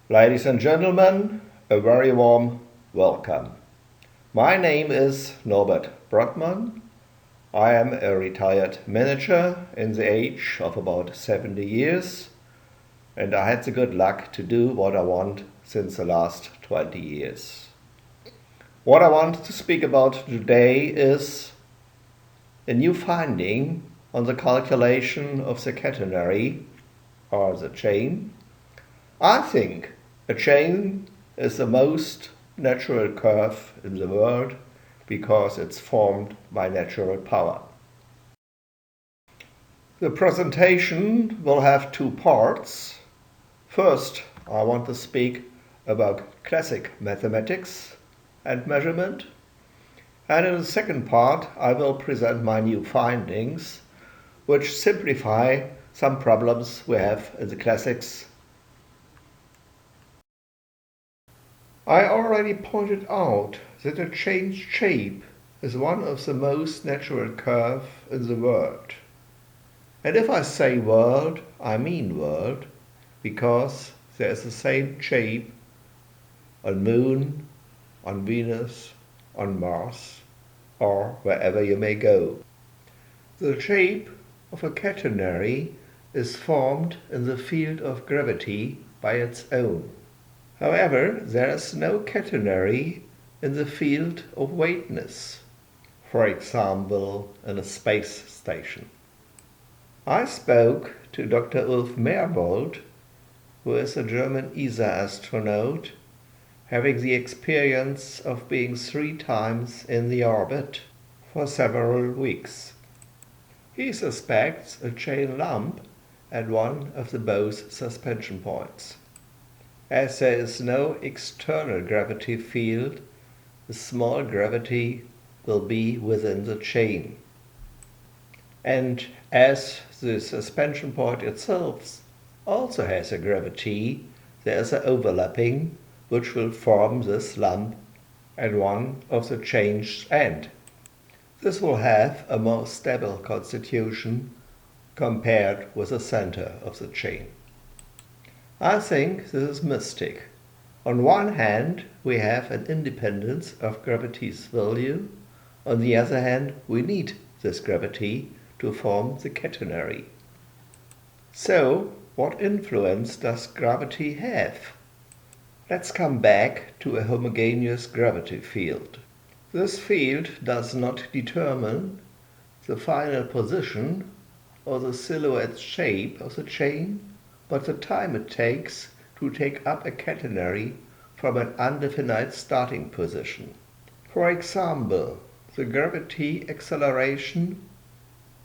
Ladies and gentlemen, a very warm welcome. My name is Norbert Brockmann. I am a retired manager in the age of about 70 years, and I had the good luck to do what I want since the last 20 years. What I want to speak about today is a new finding on the calculation of the catenary, or the chain. I think a chain is the most natural curve in the world because it's formed by natural power. The presentation will have two parts. First, I want to speak about classic mathematics and measurement. And in the second part, I will present my new findings, which simplify some problems we have in the classics. I already pointed out that a chain's shape is one of the most natural curves in the world. And if I say world, I mean world, because there is the same shape on Moon, on Venus, on Mars, or wherever you may go. The shape of a catenary is formed in the field of gravity by its own. However, there is no catenary in the field of weightness, for example, in a space station. I spoke to Dr. Ulf Merbold, who is a German ESA astronaut, having the experience of being 3 times in the orbit for several weeks. He suspects a chain lump at one of the both suspension points. As there is no external gravity field, the small gravity will be within the chain. And as the suspension point itself also has a gravity, there is an overlapping which will form this lump at one of the chain's ends. This will have a more stable constitution compared with the center of the chain. I think this is mystic. On one hand, we have an independence of gravity's value. On the other hand, we need this gravity to form the catenary. So, what influence does gravity have? Let's come back to a homogeneous gravity field. This field does not determine the final position or the silhouette shape of the chain, but the time it takes to take up a catenary from an undefined starting position. For example, the gravity acceleration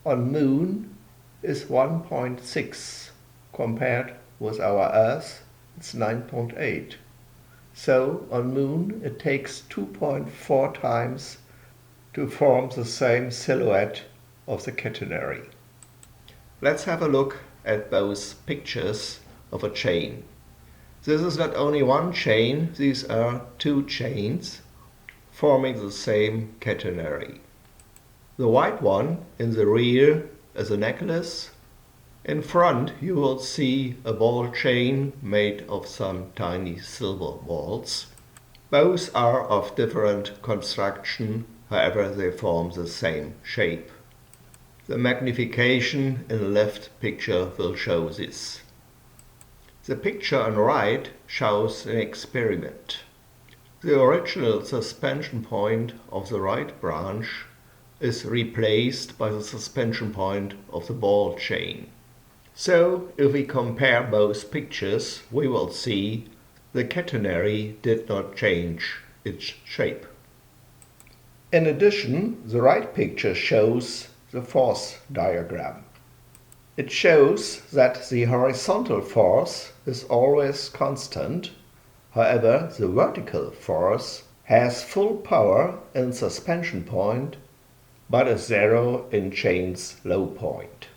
on Moon is 1.6 compared with our Earth, it's 9.8. So on Moon it takes 2.4 times to form the same silhouette of the catenary. Let's have a look at both pictures of a chain. This is not only one chain, these are 2 chains forming the same catenary. The white one in the rear is a necklace. In front you will see a ball chain made of some tiny silver balls. Both are of different construction, however they form the same shape. The magnification in the left picture will show this. The picture on the right shows an experiment. The original suspension point of the right branch is replaced by the suspension point of the ball chain. So, if we compare both pictures, we will see the catenary did not change its shape. In addition, the right picture shows the force diagram. It shows that the horizontal force is always constant. However, the vertical force has full power in suspension point, but is 0 in chain's low point.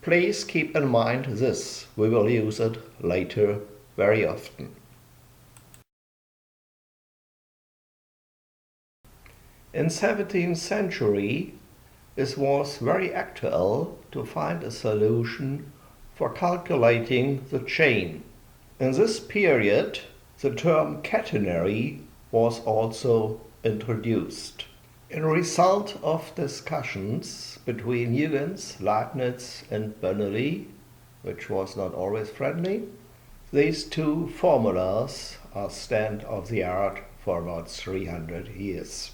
Please keep in mind this, we will use it later very often. In 17th century, it was very actual to find a solution for calculating the chain In this period, the term catenary was also introduced. In result of discussions between Huygens, Leibniz and Bernoulli, which was not always friendly, these two formulas are stand of the art for about 300 years.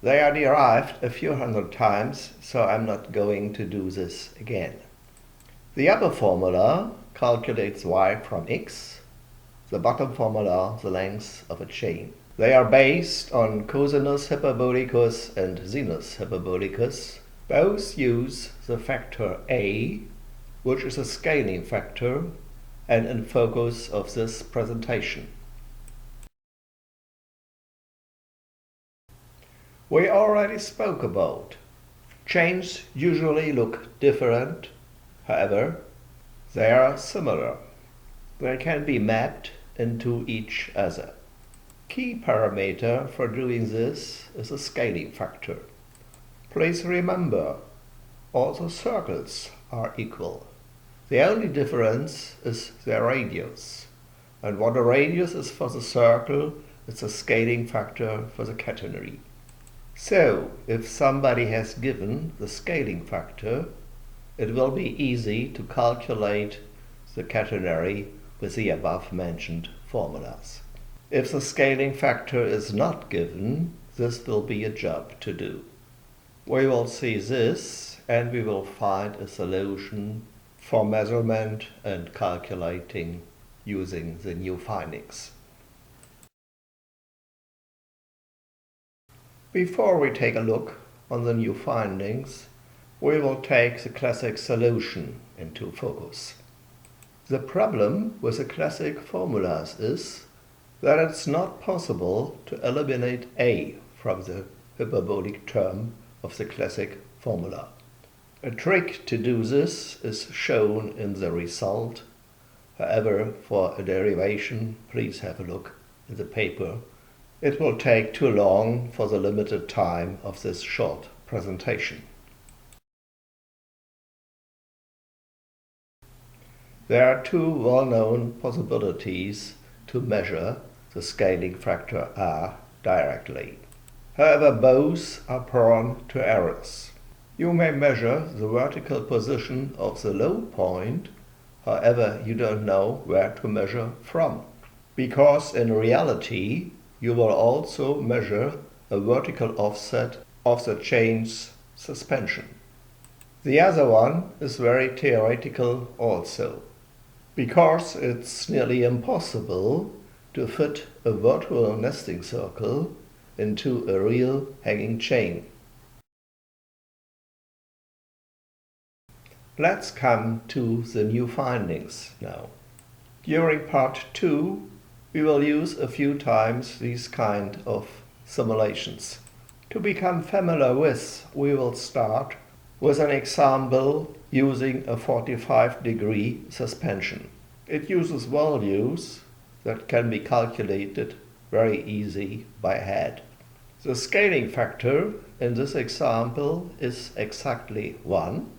They are derived a few hundred times, so I'm not going to do this again. The upper formula calculates y from x, the bottom formula the length of a chain. They are based on cosinus hyperbolicus and sinus hyperbolicus. Both use the factor a, which is a scaling factor and in focus of this presentation. We already spoke about chains usually look different, however, they are similar. They can be mapped into each other. Key parameter for doing this is a scaling factor. Please remember, all the circles are equal. The only difference is their radius. And what a radius is for the circle, it's a scaling factor for the catenary. So, if somebody has given the scaling factor, it will be easy to calculate the catenary with the above-mentioned formulas. If the scaling factor is not given, this will be a job to do. We will see this and we will find a solution for measurement and calculating using the new findings. Before we take a look on the new findings, we will take the classic solution into focus. The problem with the classic formulas is that it's not possible to eliminate a from the hyperbolic term of the classic formula. A trick to do this is shown in the result. However, for a derivation, please have a look in the paper. It will take too long for the limited time of this short presentation. There are two well-known possibilities to measure the scaling factor r directly. However, both are prone to errors. You may measure the vertical position of the low point, however, you don't know where to measure from, because in reality you will also measure a vertical offset of the chain's suspension. The other one is very theoretical also, because it's nearly impossible to fit a virtual nesting circle into a real hanging chain. Let's come to the new findings now. During part 2, we will use a few times these kind of simulations. To become familiar with, we will start with an example using a 45-degree suspension. It uses values that can be calculated very easy by hand. The scaling factor in this example is exactly 1.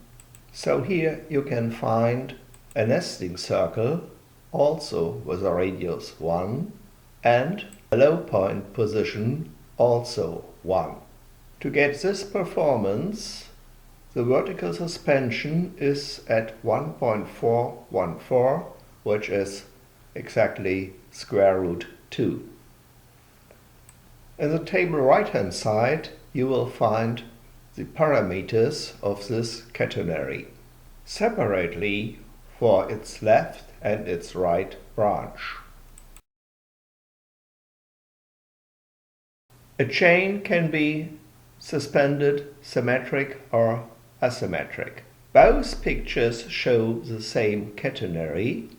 So here you can find a nesting circle also with a radius 1 and a low point position also 1. To get this performance, the vertical suspension is at 1.414, which is exactly square root 2. In the table right hand side you will find the parameters of this catenary, separately for its left and its right branch. A chain can be suspended symmetric or asymmetric. Both pictures show the same catenary,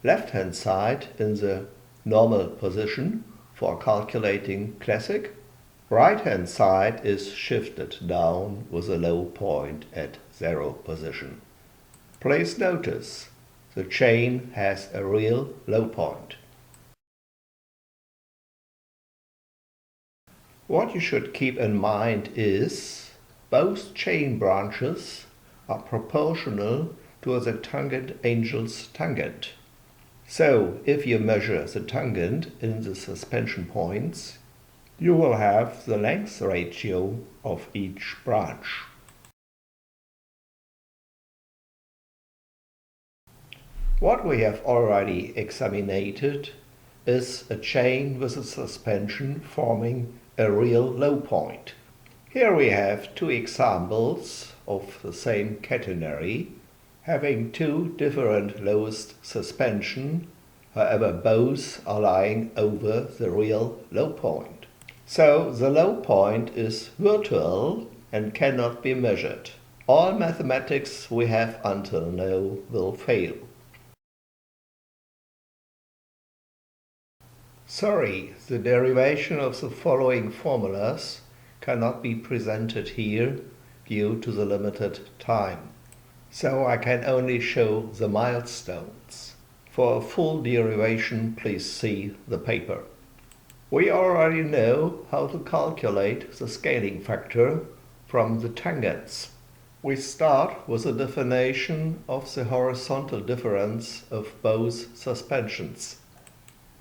left hand side in the normal position for calculating classic. Right hand side is shifted down with a low point at 0 position. Please notice the chain has a real low point. What you should keep in mind is both chain branches are proportional to the tangent angel's tangent. So if you measure the tangent in the suspension points, you will have the length ratio of each branch. What we have already examined is a chain with a suspension forming a real low point. Here we have two examples of the same catenary, having two different lowest suspension, however both are lying over the real low point. So the low point is virtual and cannot be measured. All mathematics we have until now will fail. Sorry, the derivation of the following formulas cannot be presented here due to the limited time. So I can only show the milestones. For a full derivation, please see the paper. We already know how to calculate the scaling factor from the tangents. We start with the definition of the horizontal difference of both suspensions.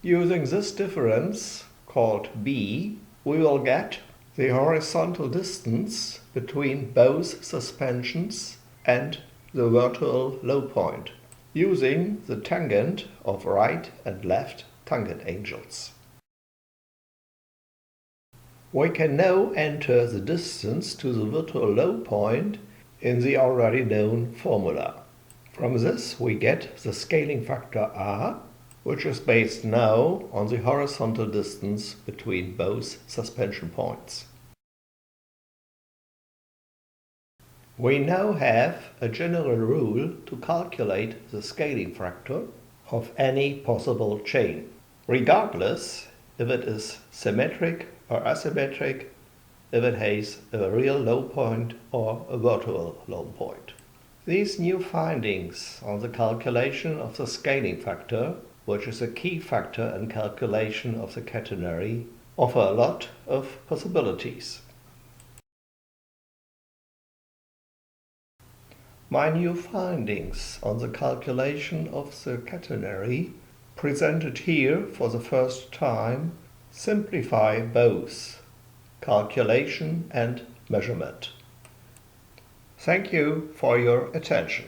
Using this difference, called b, we will get the horizontal distance between both suspensions and the virtual low point, using the tangent of right and left tangent angles. We can now enter the distance to the virtual low point in the already known formula. From this we get the scaling factor r, which is based now on the horizontal distance between both suspension points. We now have a general rule to calculate the scaling factor of any possible chain, regardless if it is symmetric or asymmetric, if it has a real low point or a virtual low point. These new findings on the calculation of the scaling factor, which is a key factor in calculation of the catenary, offer a lot of possibilities. My new findings on the calculation of the catenary, presented here for the first time, simplify both calculation and measurement. Thank you for your attention.